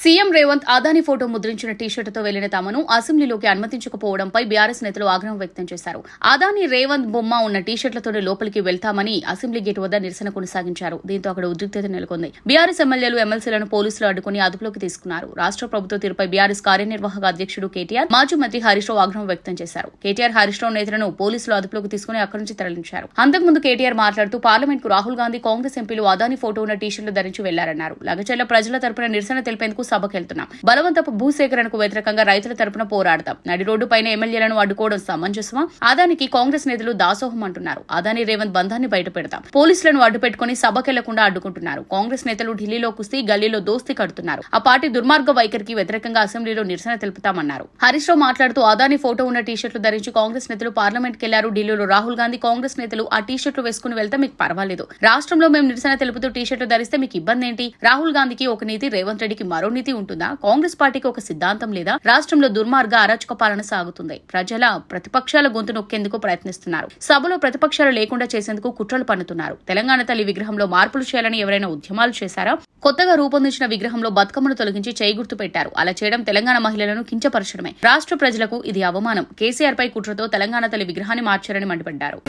CM Revanth Adani photo ముద్రించిన టీషర్టుతో వెళ్లిన తమను అసెంబ్లీలోకి అనుమతించకపోవడంపై బీఆర్ఎస్ నేతలు ఆగ్రహం వ్యక్తం చేశారు. అదానీ రేవంత్ బొమ్మ ఉన్న టీషర్ట్లతోనే లోపలికి వెళ్తామని అసెంబ్లీ గేటు వద్ద నిరసన కొనసాగించారు. దీంతో అక్కడ ఉద్రిక్తత నెలకొంది. బీఆర్ఎస్ ఎమ్మెల్యేలు ఎమ్మెల్సీలను పోలీసులు అడ్డుకుని అదుపులోకి తీసుకున్నారు. రాష్ట్ర ప్రభుత్వ తీరుపై బీఆర్ఎస్ కార్యనిర్వాహక అధ్యక్షుడు కేటీఆర్, మాజీ మంత్రి హరీష్ రావు ఆగ్రహం వ్యక్తం చేశారు. కేటీఆర్, హరీష్ రావు నేతలను పోలీసులు అదుపులోకి తీసుకుని అక్కడి నుంచి తరలించారు. అంతకుముందు కేటీఆర్ మాట్లాడుతూ పార్లమెంట్ కు రాహుల్ గాంధీ, కాంగ్రెస్ ఎంపీలు అదానీ ఫోటో ఉన్న టీషర్ట్లు ధరించి వెళ్లారన్నారు. లగచర్ల ప్రజల తరపున నిరసన తెలిపేందుకు సభకెళ్తున్నాం. బలవంతపు భూసేకరణకు వ్యతిరేకంగా రైతుల తరపున పోరాడతాం. నడి రోడ్డుపైన ఎమ్మెల్యేలను అడ్డుకోవడం సమంజసమా? అదానికి కాంగ్రెస్ నేతలు దాసోహం అంటున్నారు. అదానీ రేవంత్ బంధాన్ని బయటపెడతాం. పోలీసులను అడ్డుపెట్టుకుని సభకెళ్లకుండా అడ్డుకుంటున్నారు. కాంగ్రెస్ నేతలు ఢిల్లీలో కుస్తీ, గల్లీలో దోస్తీ కడుతున్నారు. ఆ పార్టీ దుర్మార్గ వైఖరికి వ్యతిరేకంగా అసెంబ్లీలో నిరసన తెలుపుతామన్నారు. హరీష్ రావు మాట్లాడుతూ అదానీ ఫోటో ఉన్న టీషర్ట్లు ధరించి కాంగ్రెస్ నేతలు పార్లమెంట్ కెళ్లారు. ఢిల్లీలో రాహుల్ గాంధీ, కాంగ్రెస్ నేతలు ఆ టీషర్ట్లు వేసుకుని వెళ్తే మీకు పర్వాలేదు. రాష్ట్రంలో మేము నిరసన తెలుపుతూ టీషర్ట్లు ధరిస్తే మీకు ఇబ్బంది ఏంటి? రాహుల్ గాంధీకి ఒక నీతి, రేవంత్ రెడ్డికి మరో నీతి ఉంటుందా? కాంగ్రెస్ పార్టీకి ఒక సిద్ధాంతం లేదా? రాష్ట్రంలో దుర్మార్గ అరాచక పాలన సాగుతుంది. ప్రతిపక్షాల గొంతు నొక్కేందుకు ప్రయత్నిస్తున్నారు. సభలో ప్రతిపక్షాలు లేకుండా చేసేందుకు కుట్రలు పన్నుతున్నారు. తెలంగాణ తల్లి విగ్రహంలో మార్పులు చేయాలని ఎవరైనా ఉద్యమాలు చేశారా? కొత్తగా రూపొందించిన విగ్రహంలో బతుకమ్మను తొలగించి చేయి గుర్తు పెట్టారు. అలా చేయడం తెలంగాణ మహిళలను కించపరచడమే. రాష్ట్ర ప్రజలకు ఇది అవమానం. కేసీఆర్ పై కుట్రతో తెలంగాణ తల్లి విగ్రహాన్ని మార్చారని మండిపడ్డారు.